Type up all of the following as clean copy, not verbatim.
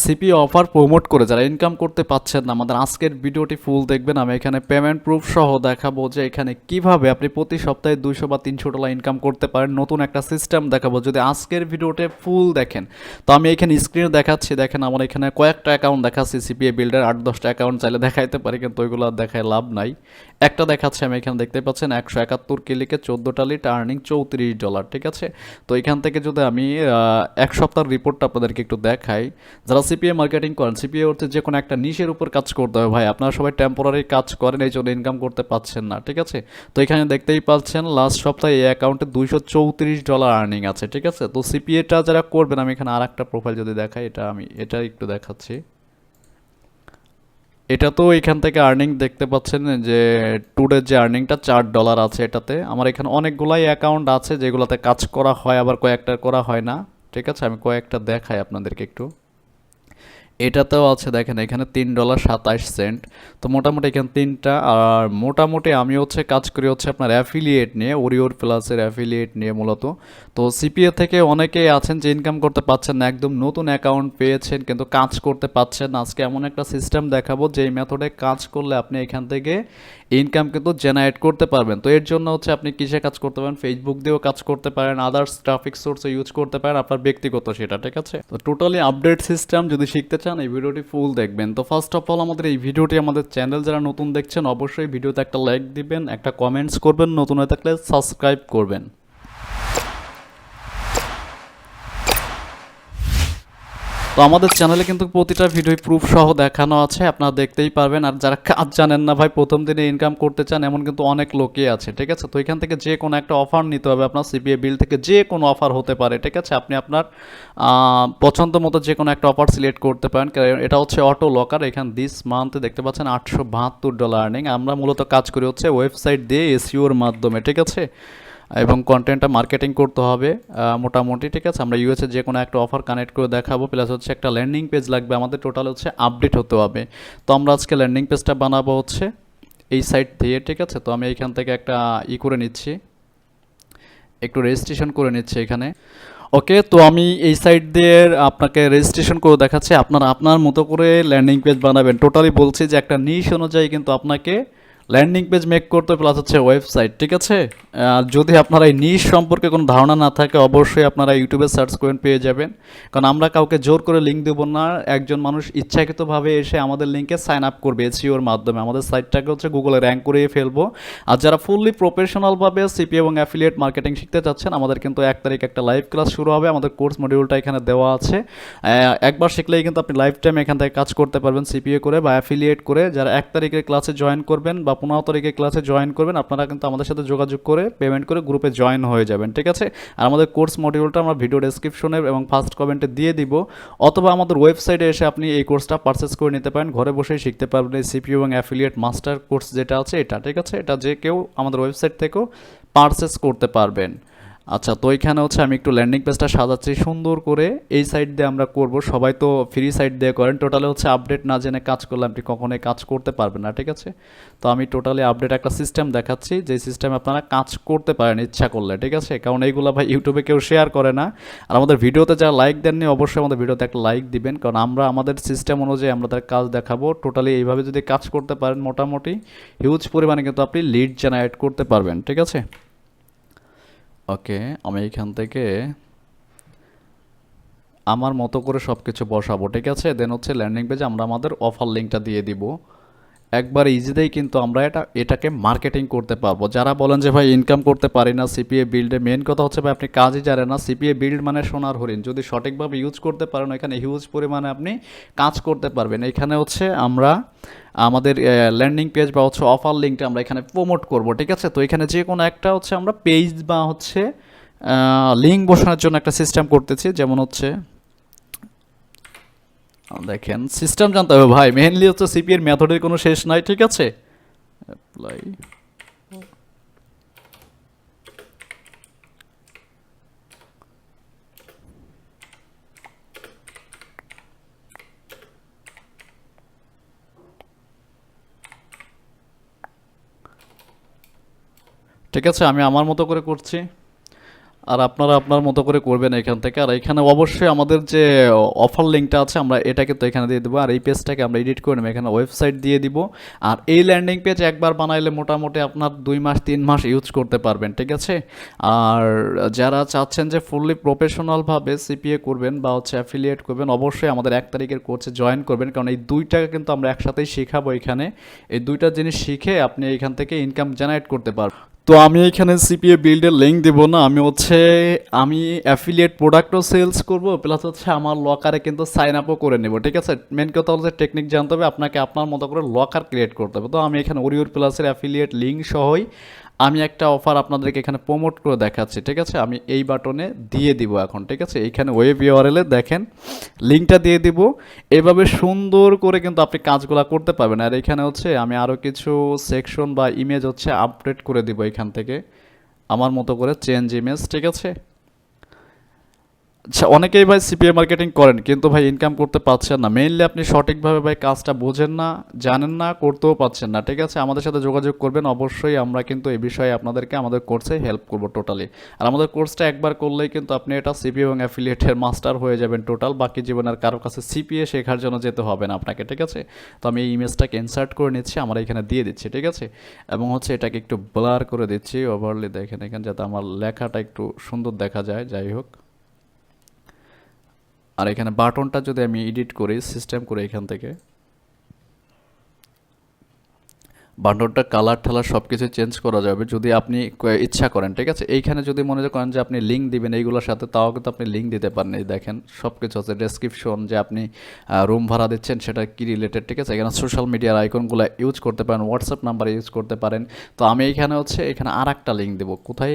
CPA offer promote করে যারা income করতে পাচ্ছেন না, আমাদের আজকের ভিডিওটি ফুল দেখবেন। আমি এখানে পেমেন্ট প্রুফ সহ দেখাবো যে এখানে কিভাবে আপনি প্রতি সপ্তাহে 200 বা 300 ডলার ইনকাম করতে পারেন। নতুন একটা সিস্টেম দেখাবো যদি আজকের ভিডিওতে ফুল দেখেন। তো আমি এখানে স্ক্রিনে দেখাচ্ছি, দেখেন আমার এখানে কয়েকটা অ্যাকাউন্ট দেখাচ্ছি সিপিএ বিল্ডার, 8-10টা অ্যাকাউন্ট চাইলে দেখাইতে পারি, কিন্তু ওইগুলো দেখায় লাভ নাই। একটা দেখাচ্ছে আমি এখানে দেখতে পাচ্ছেন 171 ক্লিকে 14টা লিড, আর্নিং $34, ঠিক আছে। তো এখান থেকে যদি আমি এক সপ্তাহের রিপোর্টটা আপনাদেরকে একটু দেখাই। যারা সিপিএ মার্কেটিং করেন, সিপিএ হচ্ছে যে কোনো একটা নিশের উপর কাজ করতে হবে ভাই। আপনারা সবাই টেম্পোরারি কাজ করেন, এই জন্য ইনকাম করতে পাচ্ছেন না, ঠিক আছে। তো এখানে দেখতেই পাচ্ছেন লাস্ট সপ্তাহে এই অ্যাকাউন্টে $234 আর্নিং আছে, ঠিক আছে। তো সিপিএটা যারা করবেন, আমি এখানে আর একটা প্রোফাইল যদি দেখাই, এটা একটু দেখাচ্ছি। এটা তো এখান থেকে আর্নিং দেখতে পাচ্ছেন যে টুডে যে আর্নিংটা $4 আছে এটাতে। আমার এখানে অনেকগুলাই অ্যাকাউন্ট আছে যেগুলোতে কাজ করা হয়, আবার কয়েকটা করা হয় না, ঠিক আছে। আমি কয়েকটা দেখাই আপনাদেরকে একটু। এটাতেও আছে দেখেন এখানে $3.27। তো মোটামুটি এখানে তিনটা। আর মোটামুটি আমি হচ্ছে কাজ করি হচ্ছে আপনার অ্যাফিলিয়েট নিয়ে, ওরিওর প্লাসের অ্যাফিলিয়েট নিয়ে মূলত। তো সিপিএ থেকে অনেকেই আছেন যে ইনকাম করতে পাচ্ছেন না, একদম নতুন অ্যাকাউন্ট পেয়েছেন কিন্তু কাজ করতে পাচ্ছেন না। আজকে এমন একটা সিস্টেম দেখাবো যে এই মেথডে কাজ করলে আপনি এখান থেকে ইনকাম কিন্তু জেনারেট করতে পারবেন। তো এর জন্য হচ্ছে আপনি কিসে কাজ করতে পারেন, ফেসবুক দিয়েও কাজ করতে পারেন, আদার্স ট্রাফিক সোর্সে ইউজ করতে পারেন, আপনার ব্যক্তিগত সেটা, ঠিক আছে। তো টোটালি আপডেট সিস্টেম যদি শিখতে চান এই ভিডিওটি ফুল দেখবেন। তো ফার্স্ট অফ অল আমাদের এই ভিডিওটি, আমাদের চ্যানেল যারা নতুন দেখছেন অবশ্যই ভিডিওতে একটা লাইক দিবেন, একটা কমেন্টস করবেন, নতুন হয়ে থাকলে সাবস্ক্রাইব করবেন। তো আমাদের চ্যানেলে কিন্তু প্রতিটা ভিডিও প্রুফ সহ দেখানো আছে, আপনারা দেখতেই পারবেন। আর যারা কাজ জানেন না ভাই, প্রথম দিনে ইনকাম করতে চান, এমন কিন্তু অনেক লোকই আছে, ঠিক আছে। তো এখান থেকে যে কোনো একটা অফার নিতে হবে আপনার, সিপিএ বিল থেকে যে কোনো অফার হতে পারে, ঠিক আছে। আপনি আপনার পছন্দ মতো যে কোনো একটা অফার সিলেক্ট করতে পারেন। এটা হচ্ছে অটো লকার। এখানে দিস মান্থে দেখতে পাচ্ছেন $872 আর্নিং। আমরা মূলত কাজ করি হচ্ছে ওয়েবসাইট দিয়ে এসইওর মাধ্যমে, ঠিক আছে। এবং কন্টেন্টটা মার্কেটিং করতে হবে মোটামুটি, ঠিক আছে। আমরা ইউএসএ যে কোনো একটা অফার কানেক্ট করে দেখাবো, প্লাস হচ্ছে একটা ল্যান্ডিং পেজ লাগবে আমাদের, টোটাল হচ্ছে আপডেট হতে হবে। তো আমরা আজকে ল্যান্ডিং পেজটা বানাবো হচ্ছে এই সাইট দিয়ে, ঠিক আছে। তো আমি এইখান থেকে একটা করে নিচ্ছি, একটু রেজিস্ট্রেশন করে নিচ্ছি এখানে। ওকে, তো আমি এই সাইট দিয়ে আপনাকে রেজিস্ট্রেশন করে দেখাচ্ছি। আপনারা আপনার মতো করে ল্যান্ডিং পেজ বানাবেন। টোটালি বলছি যে একটা নিশ অনুযায়ী কিন্তু আপনাকে ল্যান্ডিং পেজ মেক করতে, প্লাস হচ্ছে ওয়েবসাইট, ঠিক আছে। আর যদি আপনারা এই নিশ সম্পর্কে কোনো ধারণা না থাকে, অবশ্যই আপনারা ইউটিউবে সার্চ করেন, পেয়ে যাবেন। কারণ আমরা কাউকে জোর করে লিঙ্ক দেবো না, একজন মানুষ ইচ্ছাকৃতভাবে এসে আমাদের লিঙ্কে সাইন আপ করবে এসইওর মাধ্যমে, আমাদের সাইটটাকে হচ্ছে গুগলে র্যাঙ্ক করিয়ে ফেলবো। আর যারা ফুললি প্রফেশনালভাবে সিপিএ এবং অ্যাফিলিয়েট মার্কেটিং শিখতে চাচ্ছেন, আমাদের কিন্তু 1 তারিখ একটা লাইভ ক্লাস শুরু হবে। আমাদের কোর্স মডিউলটা এখানে দেওয়া আছে। একবার শিখলেই কিন্তু আপনি লাইফ টাইম এখান থেকে কাজ করতে পারবেন, সিপিএ করে বা অ্যাফিলিয়েট করে। যারা 1 তারিখের ক্লাসে জয়েন করবেন বা 15 তারিখের ক্লাসে জয়েন করবেন, আপনারা কিন্তু আমাদের সাথে যোগাযোগ করে পেমেন্ট করে গ্রুপে জয়েন হয়ে যাবেন, ঠিক আছে। আর আমাদের কোর্স মডিউলটা আমরা ভিডিও ডেসক্রিপশনে এবং ফার্স্ট কমেন্টে দিয়ে দিব, অথবা আমাদের ওয়েবসাইটে এসে আপনি এই কোর্সটা পারচেস করে নিতে পারেন। ঘরে বসেই শিখতে পারবেন এই সিপিএ এবং অ্যাফিলিয়েট মাস্টার কোর্স যেটা আছে এটা, ঠিক আছে। এটা যে কেউ আমাদের ওয়েবসাইট থেকেও পারচেস করতে পারবেন। আচ্ছা, তো এইখানে হচ্ছে আমি একটু ল্যান্ডিং পেজটা সাজাচ্ছি সুন্দর করে। এই সাইড দিয়ে আমরা করব, সবাই তো ফ্রি সাইড দিয়ে করেন। টোটালি হচ্ছে আপডেট না জেনে কাজ করলে আপনি কখনোই কাজ করতে পারবেন না, ঠিক আছে। তো আমি টোটালি আপডেট একটা সিস্টেম দেখাচ্ছি, যে সিস্টেমে আপনারা কাজ করতে পারেন ইচ্ছা করলে, ঠিক আছে। কারণ এইগুলো ভাই ইউটিউবে কেউ শেয়ার করে না। আর আমাদের ভিডিওতে যারা লাইক দেননি, অবশ্যই আমাদের ভিডিওতে একটা লাইক দিবেন, কারণ আমরা আমাদের সিস্টেম অনুযায়ী আমরা তার কাজ দেখাবো। টোটালি এইভাবে যদি কাজ করতে পারেন, মোটামুটি হিউজ পরিমাণে কিন্তু আপনি লিড জেনারেট করতে পারবেন, ঠিক আছে। ওকে, আমি এখান থেকে আমার মতো করে সব কিছু বসাবো, ঠিক আছে। দেন হচ্ছে ল্যান্ডিং পেজে আমরা আমাদের অফার লিঙ্কটা দিয়ে দিব। একবার ইজিতেই কিন্তু আমরা এটাকে মার্কেটিং করতে পারবো। যারা বলেন যে ভাই ইনকাম করতে পারি না সিপিএ বিল্ডে, মেন কথা হচ্ছে ভাই আপনি কাজই জানেন না। সিপিএ বিল্ড মানে সোনার হরিণ, যদি সঠিকভাবে ইউজ করতে পারেন এখানে হিউজ পরিমাণে আপনি কাজ করতে পারবেন। এখানে হচ্ছে আমরা আমাদের ল্যান্ডিং পেজ বা হচ্ছে অফার লিঙ্কটা আমরা এখানে প্রমোট করব, ঠিক আছে। তো এখানে যে কোনো একটা হচ্ছে আমরা পেজ বা হচ্ছে লিঙ্ক বসানোর জন্য একটা সিস্টেম করতেছি। যেমন হচ্ছে দেখেন সিস্টেম জানতে হবে ভাই, মেইনলি হচ্ছে সিপিএর মেথডের কোনো শেষ নাই, ঠিক আছে। অ্যাপ্লাই, ঠিক আছে। আমি আমার মতো করে করছি। আর আপনারা আপনার মতো করে করবেন এখান থেকে। আর এখানে অবশ্যই আমাদের যে অফার লিঙ্কটা আছে আমরা এটা কিন্তু এখানে দিয়ে দেবো। আর এই পেজটাকে আমরা এডিট করে নেব, এখানে ওয়েবসাইট দিয়ে দিব। আর এই ল্যান্ডিং পেজ একবার বানাইলে মোটামুটি আপনার 2 মাস 3 মাস ইউজ করতে পারবেন, ঠিক আছে। আর যারা চাচ্ছেন যে ফুললি প্রফেশনালভাবে সিপিএ করবেন বা হচ্ছে অ্যাফিলিয়েট করবেন, অবশ্যই আমাদের 1 তারিখের কোর্সে জয়েন করবেন, কারণ এই দুইটাকে কিন্তু আমরা একসাথেই শেখাবো এখানে। এই দুইটা জিনিস শিখে আপনি এখান থেকে ইনকাম জেনারেট করতে পারবেন। তো আমি এখানে সিপিএ বিল্ডের লিঙ্ক দিব না, আমি অ্যাফিলিয়েট প্রোডাক্টও সেলস করব, প্লাস হচ্ছে আমার লকারে কিন্তু সাইন আপও করে নেব, ঠিক আছে। মেন কথা হচ্ছে টেকনিক জানতে হবে, আপনাকে আপনার মতো করে লকার ক্রিয়েট করতে হবে। তো আমি এখানে ওরিওর প্লাসের অ্যাফিলিয়েট লিঙ্ক সহই আমি একটা অফার আপনাদেরকে এখানে প্রমোট করে দেখাচ্ছি, ঠিক আছে। আমি এই বাটনে দিয়ে দিব এখন, ঠিক আছে। এইখানে ওয়েব ইউআরএলে দেখেন লিঙ্কটা দিয়ে দিব। এভাবে সুন্দর করে কিন্তু আপনি কাজগুলো করতে পারবেন। আর এখানে হচ্ছে আমি আরও কিছু সেকশন বা ইমেজ হচ্ছে আপডেট করে দিব এখান থেকে আমার মতো করে, চেঞ্জ ইমেজ, ঠিক আছে। আচ্ছা, অনেকেই ভাই সিপিএ মার্কেটিং করেন কিন্তু ভাই ইনকাম করতে পারছেন না। মেইনলি আপনি সঠিকভাবে ভাই কাজটা বোঝেন না, জানেন না, করতেও পারছেন না, ঠিক আছে। আমাদের সাথে যোগাযোগ করবেন, অবশ্যই আমরা কিন্তু এই বিষয়ে আপনাদেরকে আমাদের কোর্সে হেল্প করবো টোটালি। আর আমাদের কোর্সটা একবার করলেই কিন্তু আপনি এটা সিপিএ এবং অ্যাফিলিয়েটের মাস্টার হয়ে যাবেন টোটাল। বাকি জীবনের কারোর কাছে সিপিএ শেখার জন্য যেতে হবে না আপনাকে, ঠিক আছে। তো আমি এই ইমেজটাকে ইনসার্ট করে নিচ্ছি, আমরা এখানে দিয়ে দিচ্ছি, ঠিক আছে। এবং হচ্ছে এটাকে একটু ব্লার করে দিচ্ছি, ওভারলি দেখেন এখানে, যাতে আমার লেখাটা একটু সুন্দর দেখা যায়। যাই হোক, আর এখানে বাটনটা যদি আমি এডিট করি সিস্টেম করে এখান থেকে, বাটনটা কালার ঠালার সব কিছু চেঞ্জ করা যাবে যদি আপনি ইচ্ছা করেন, ঠিক আছে। এইখানে যদি মনে করেন যে আপনি লিঙ্ক দিবেন এইগুলোর সাথে, তাও কিন্তু আপনি লিঙ্ক দিতে পারেন। এই দেখেন সব কিছু আছে, ডেসক্রিপশন, যে আপনি রুম ভাড়া দিচ্ছেন সেটা কি রিলেটেড, ঠিক আছে। এখানে সোশ্যাল মিডিয়ার আইকনগুলো ইউজ করতে পারেন, হোয়াটসঅ্যাপ নাম্বার ইউজ করতে পারেন। তো আমি এখানে আর একটা লিঙ্ক দেবো, কোথায়,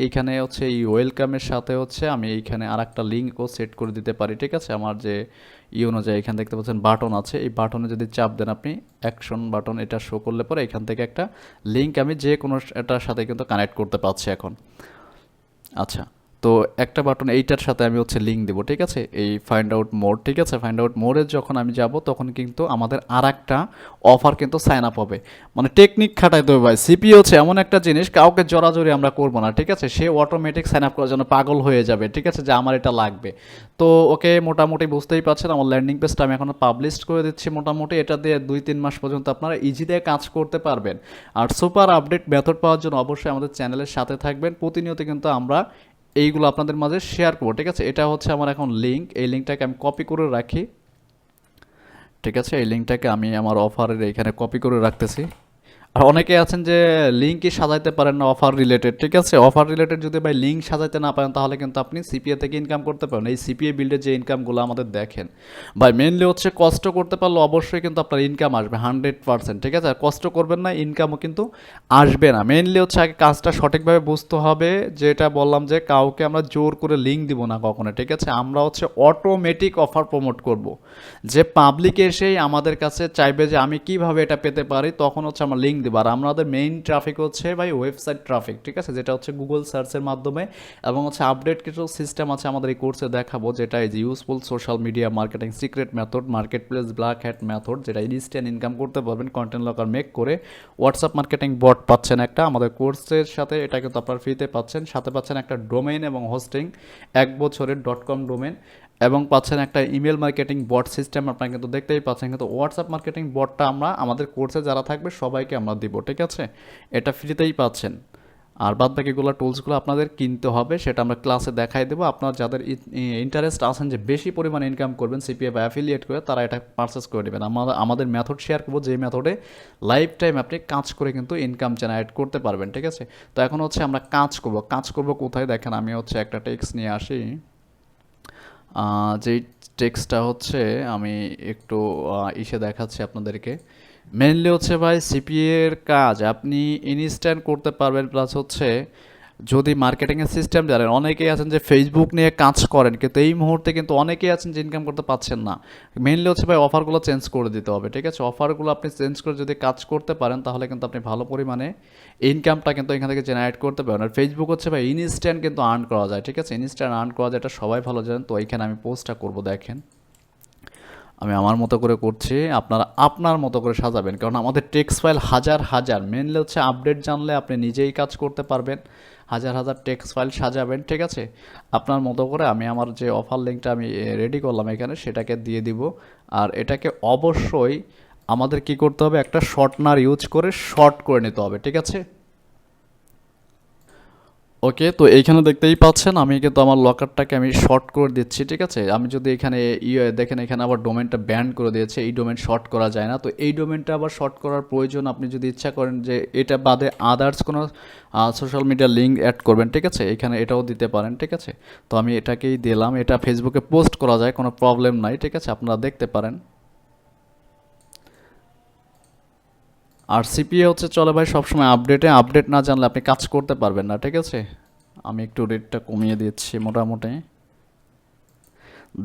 এইখানে হচ্ছে এই ওয়েলকামের সাথে হচ্ছে আমি এইখানে আর একটা লিঙ্কও সেট করে দিতে পারি, ঠিক আছে। আমার যে অনুযায়ী এখানে দেখতে পাচ্ছেন বাটন আছে, এই বাটনে যদি চাপ দেন আপনি, অ্যাকশন বাটন, এটা শো করলে পরে এখান থেকে একটা লিঙ্ক আমি যে কোনো এটার সাথে কিন্তু কানেক্ট করতে পারছি এখন। আচ্ছা, তো একটা বাটন এইটার সাথে আমি হচ্ছে লিঙ্ক দেবো, ঠিক আছে, এই ফাইন্ড আউট মোড, ঠিক আছে। ফাইন্ড আউট মোডে যখন আমি যাব তখন কিন্তু আমাদের আর একটা অফার কিন্তু সাইন আপ হবে। মানে টেকনিক খাটাইতে হবে ভাই। সিপি হচ্ছে এমন একটা জিনিস, কাউকে জোরাজোরি আমরা করবো না, ঠিক আছে। সে অটোমেটিক সাইন আপ করার জন্য পাগল হয়ে যাবে, ঠিক আছে, যে আমার এটা লাগবে। তো ওকে, মোটামুটি বুঝতেই পারছেন আমার ল্যান্ডিং পেজটা আমি এখন পাবলিশ করে দিচ্ছি। মোটামুটি এটা দিয়ে 2-3 মাস পর্যন্ত আপনারা ইজিতে কাজ করতে পারবেন। আর সুপার আপডেট মেথড পাওয়ার জন্য অবশ্যই আমাদের চ্যানেলের সাথে থাকবেন। প্রতিনিয়ত কিন্তু আমরা এইগুলো আপনাদের মাঝে শেয়ার করবো, ঠিক আছে। এটা হচ্ছে আমার এখন লিঙ্ক, এই লিঙ্কটাকে আমি কপি করে রাখি, ঠিক আছে। এই লিঙ্কটাকে আমি আমার অফারের এখানে কপি করে রাখতেছি। আর অনেকে আছেন যে লিঙ্কই সাজাইতে পারেন না অফার রিলেটেড, ঠিক আছে। অফার রিলেটেড যদি ভাই লিঙ্ক সাজাইতে না পারেন তাহলে কিন্তু আপনি সিপিএ থেকে ইনকাম করতে পারেন। এই সিপিএ বিল্ডের যে ইনকামগুলো আমাদের দেখেন ভাই, মেনলি হচ্ছে কষ্ট করতে পারলে অবশ্যই কিন্তু আপনার ইনকাম আসবে 100%, ঠিক আছে। আর কষ্ট করবেন না, ইনকামও কিন্তু আসবে না। মেনলি হচ্ছে আগে কাজটা সঠিকভাবে বুঝতে হবে, যেটা বললাম যে কাউকে আমরা জোর করে লিঙ্ক দিব না কখনো, ঠিক আছে। আমরা হচ্ছে অটোমেটিক অফার প্রমোট করব, যে পাবলিক এসেই আমাদের কাছে চাইবে যে আমি কিভাবে এটা পেতে পারি, তখন হচ্ছে আমরা লিঙ্ক দেবো। আর আমাদের মেইন ট্রাফিক হচ্ছে ভাই ওয়েবসাইট ট্রাফিক, ঠিক আছে, যেটা হচ্ছে গুগল সার্চের মাধ্যমে। এবং হচ্ছে আপডেট কিছু সিস্টেম আছে আমাদের এই কোর্সে দেখাবো, যেটা এই যে useful social media marketing secret method, marketplace black hat method, যেটা ইনস্ট্যান্ট ইনকাম করতে পারবেন কন্টেন্ট লকার মেক করে। হোয়াটসঅ্যাপ মার্কেটিং বট পাচ্ছেন একটা আমাদের কোর্সের সাথে, এটা কিন্তু আপনারা ফ্রিতে পাচ্ছেন। সাথে পাচ্ছেন একটা ডোমেইন এবং হোস্টিং 1 বছরের .com ডোমেইন, এবং পাচ্ছেন একটা ইমেল মার্কেটিং বট সিস্টেম। আপনারা কিন্তু দেখতেই পাচ্ছেন, কিন্তু হোয়াটসঅ্যাপ মার্কেটিং বটটা আমরা আমাদের কোর্সে যারা থাকবে সবাইকে আমরা দিব, ঠিক আছে। এটা ফ্রিতেই পাচ্ছেন। আর বাদ বাকিগুলো টুলসগুলো আপনাদের কিনতে হবে, সেটা আমরা ক্লাসে দেখাই দেবো। আপনার যাদের ইন্টারেস্ট আছেন যে বেশি পরিমাণে ইনকাম করবেন সিপিএ বা অ্যাফিলিয়েট করে, তারা এটা পারচেস করে নেবেন। আমাদের মেথড শেয়ার করবো, যে মেথডে লাইফ টাইম আপনি কাজ করে কিন্তু ইনকাম জেনারেট করতে পারবেন, ঠিক আছে। তো এখন হচ্ছে আমরা কাজ করব কোথায় দেখেন, আমি হচ্ছে একটা টেক্সট নিয়ে আসি। যেই টেক্সটটা হচ্ছে আমি একটু দেখাচ্ছি আপনাদেরকে। মেনলি হচ্ছে ভাই সিপিএ এর কাজ আপনি ইনস্ট্যান্ট করতে পারবেন, প্লাস হচ্ছে যদি মার্কেটিংয়ের সিস্টেম জানেন। অনেকেই আছেন যে ফেসবুক নিয়ে কাজ করেন, কিন্তু এই মুহূর্তে কিন্তু অনেকেই আছেন যে ইনকাম করতে পারছেন না। মেনলি হচ্ছে ভাই অফারগুলো চেঞ্জ করে দিতে হবে, ঠিক আছে। অফারগুলো আপনি চেঞ্জ করে যদি কাজ করতে পারেন তাহলে কিন্তু আপনি ভালো পরিমাণে ইনকামটা কিন্তু এখান থেকে জেনারেট করতে পারেন। আর ফেসবুক হচ্ছে ভাই ইনস্ট্যান্ট কিন্তু আর্ন করা যায়, ঠিক আছে। ইনস্ট্যান্ট আর্ন করা যায়, এটা সবাই ভালো জানেন। তো এইখানে আমি পোস্টটা করবো, দেখেন আমি আমার মতো করে করছি, আপনারা আপনার মতো করে সাজাবেন, কারণ আমাদের টেক্সট ফাইল হাজার হাজার, মেনলি হচ্ছে আপডেট জানলে আপনি নিজেই কাজ করতে পারবেন, হাজার হাজার টেক্সট ফাইল সাজাবেন, ঠিক আছে? আপনার মতো করে আমি আমার যে অফার লিঙ্কটা আমি রেডি করলাম এখানে সেটাকে দিয়ে দিব। আর এটাকে অবশ্যই আমাদের কি করতে হবে, একটা শর্টনার ইউজ করে শর্ট করে নিতে হবে, ঠিক আছে? ওকে, তো এইখানে দেখতেই পাচ্ছেন আমি কিন্তু আমার লকারটাকে আমি শর্ট করে দিচ্ছি, ঠিক আছে? আমি যদি এখানে দেখেন এখানে আবার ডোমেনটা ব্যান করে দিয়েছে, এই ডোমেন শর্ট করা যায় না। তো এই ডোমেনটা আবার শর্ট করার প্রয়োজন, আপনি যদি ইচ্ছা করেন যে এটা বাদে আদার্স কোনো সোশ্যাল মিডিয়া লিঙ্ক অ্যাড করবেন, ঠিক আছে? এখানে এটাও দিতে পারেন, ঠিক আছে? তো আমি এটাকেই দিলাম, এটা ফেসবুকে পোস্ট করা যায়, কোনো প্রবলেম নাই, ঠিক আছে? আপনারা দেখতে পারেন। আর সিপিএ হচ্ছে চলে ভাই সবসময় আপডেটে, আপডেট না জানলে আপনি কাজ করতে পারবেন না, ঠিক আছে? আমি একটু রেটটা কমিয়ে দিচ্ছি মোটামুটি।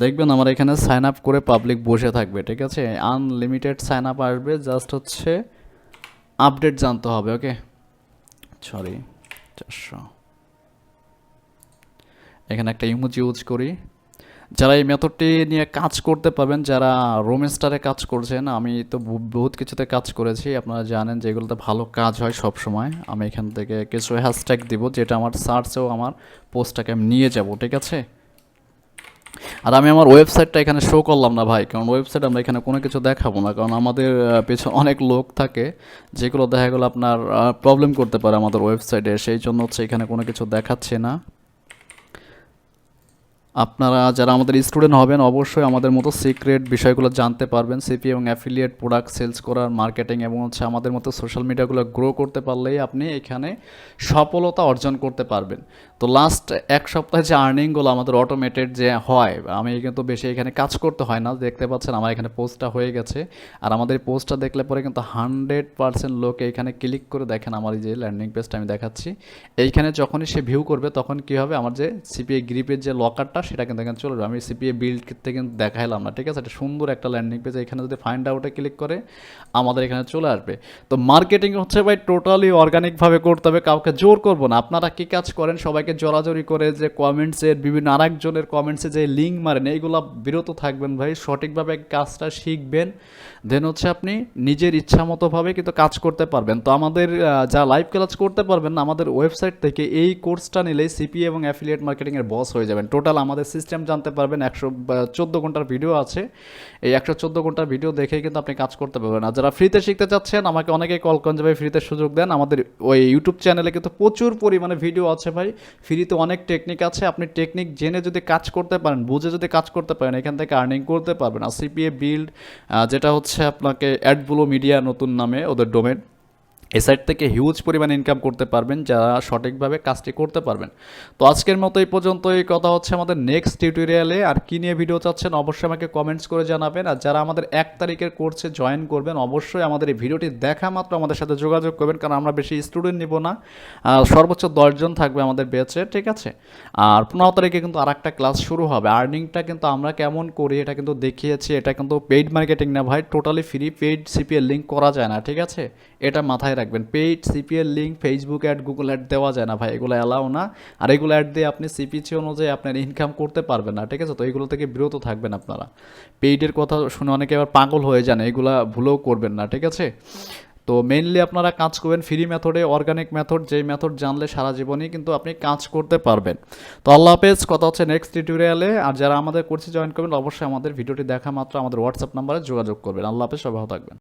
দেখবেন আমার এখানে সাইন আপ করে পাবলিক বসে থাকবে, ঠিক আছে? আনলিমিটেড সাইন আপ আসবে, জাস্ট হচ্ছে আপডেট জানতে হবে। ওকে, সরি 400। এখানে একটা ইমোজি ইউজ করি। যারা এই মেথডটি নিয়ে কাজ করতে পারবেন, যারা রোমেস্টারে কাজ করছেন, আমি তো বহুত কিছুতে কাজ করেছি, আপনারা জানেন যে এগুলোতে ভালো কাজ হয় সব সময়। আমি এখান থেকে কিছু হ্যাশট্যাগ দিব, যেটা আমার সার্চেও আমার পোস্টটাকে আমি নিয়ে যাব, ঠিক আছে? আর আমি আমার ওয়েবসাইটটা এখানে শো করলাম না ভাই, কারণ ওয়েবসাইট আমরা এখানে কোনো কিছু দেখাবো না, কারণ আমাদের পেছনে অনেক লোক থাকে, যেগুলো দেখা গেলো আপনার প্রবলেম করতে পারে আমাদের ওয়েবসাইটে, সেই জন্য হচ্ছে এখানে কোনো কিছু দেখাচ্ছে না। আপনারা যারা আমাদের স্টুডেন্ট হবেন অবশ্যই আমাদের মতো সিক্রেট বিষয়গুলো জানতে পারবেন, সিপি এবং অ্যাফিলিয়েট প্রোডাক্ট সেলস করার, মার্কেটিং এবং হচ্ছে আমাদের মতো সোশ্যাল মিডিয়াগুলো গ্রো করতে পারলেই আপনি এখানে সফলতা অর্জন করতে পারবেন। তো লাস্ট এক সপ্তাহে যে আর্নিংগুলো আমাদের অটোমেটেড যে হয়, আমি কিন্তু বেশি এখানে কাজ করতে হয় না, দেখতে পাচ্ছেন আমার এখানে পোস্টটা হয়ে গেছে। আর আমাদের পোস্টটা দেখলে পরে কিন্তু 100% লোক এখানে ক্লিক করে দেখেন, আমার এই যে ল্যান্ডিং পেজটা আমি দেখাচ্ছি, এইখানে যখনই সে ভিউ করবে তখন কি হবে, আমার যে সিপিএ গ্রিপের যে লকারটা সেটা কিন্তু এখানে চলে যাবে। আমি সিপিএ বিল্ড থেকে কিন্তু দেখাইলাম না, ঠিক আছে? এটা সুন্দর একটা ল্যান্ডিং পেজ, এখানে যদি ফাইন্ড আউটে ক্লিক করে আমাদের এখানে চলে আসবে। তো মার্কেটিং হচ্ছে ভাই টোটালি অর্গানিকভাবে করতে হবে, কাউকে জোর করবো না। আপনারা কি কাজ করেন, সবাইকে জোরাজোরি করে যে কমেন্টসের বিভিন্ন আরেকজনের কমেন্টসে যে লিঙ্ক মারেন, এইগুলো বিরত থাকবেন ভাই, সঠিকভাবে কাজটা শিখবেন, দেন হচ্ছে আপনি নিজের ইচ্ছা মতোভাবে কিন্তু কাজ করতে পারবেন। তো আমাদের যা লাইভ ক্লাস করতে পারবেন না, আমাদের ওয়েবসাইট থেকে এই কোর্সটা নিলেই সিপিএ এবং অ্যাফিলিয়েট মার্কেটিংয়ের বস হয়ে যাবেন। টোটাল আমাদের সিস্টেম জানতে পারবেন, 114 ঘন্টার ভিডিও আছে, এই 114 ঘন্টার ভিডিও দেখেই কিন্তু আপনি কাজ করতে পারবেন। আর যারা ফ্রিতে শিখতে চাচ্ছেন, আমাকে অনেকেই কল করেন যে ভাই ফ্রিতে সুযোগ দেন, আমাদের ওই ইউটিউব চ্যানেলে কিন্তু প্রচুর পরিমাণে ভিডিও আছে ভাই, ফ্রিতে অনেক টেকনিক আছে, আপনি টেকনিক জেনে যদি কাজ করতে পারেন, বুঝে যদি কাজ করতে পারেন, এখান থেকে আর্নিং করতে পারবেন। আর সিপিএ বিল্ড যেটা হচ্ছে আপনাকে অ্যাডব্লু মিডিয়া নতুন নামে ওদের ডোমেন, এই সাইট থেকে হিউজ পরিমাণে ইনকাম করতে পারবেন যারা সঠিকভাবে কাজটি করতে পারবেন। তো আজকের মতো এই পর্যন্তই, কথা হচ্ছে আমাদের নেক্সট টিউটোরিয়ালে। আর কী নিয়ে ভিডিও চাচ্ছেন অবশ্যই আমাকে কমেন্টস করে জানাবেন। আর যারা আমাদের 1 তারিখের কোর্সে জয়েন করবেন অবশ্যই আমাদের এই ভিডিওটি দেখা মাত্র আমাদের সাথে যোগাযোগ করবেন, কারণ আমরা বেশি স্টুডেন্ট নিব না, সর্বোচ্চ 10 জন থাকবে আমাদের ব্যাচে, ঠিক আছে? আর 15 তারিখে কিন্তু আর একটা ক্লাস শুরু হবে। আর্নিংটা কিন্তু আমরা কেমন করি এটা কিন্তু দেখিয়েছি, এটা কিন্তু পেইড মার্কেটিং না ভাই, totally free, paid CPA link করা যায় না, ঠিক আছে? এটা মাথায় রাখবেন, paid CPL link Facebook ad, Google ad দেওয়া যায় না ভাই, এগুলো অ্যালাও না। আর এগুলো অ্যাড দিয়ে আপনি সিপিসি অনুযায়ী আপনার ইনকাম করতে পারবেন না, ঠিক আছে? তো এগুলো থেকে বিরত থাকবেন আপনারা। পেইডের কথা শুনে অনেকে আবার পাগল হয়ে যান, এগুলা ভুলেও করবেন না, ঠিক আছে? তো মেইনলি আপনারা কাজ করবেন ফ্রি মেথডে, অর্গানিক মেথড, যেই মেথড জানলে সারা জীবনই কিন্তু আপনি কাজ করতে পারবেন। তো আল্লাহ হাফেজ, কথা হচ্ছে নেক্সট টিউটোরিয়ালে। আর যারা আমাদের কোর্সে জয়েন করবেন অবশ্যই আমাদের ভিডিওটি দেখা মাত্র আমাদের হোয়াটসঅ্যাপ নাম্বারে যোগাযোগ করবেন। আল্লাহ হাফেজ, সবাই ভালো থাকবেন।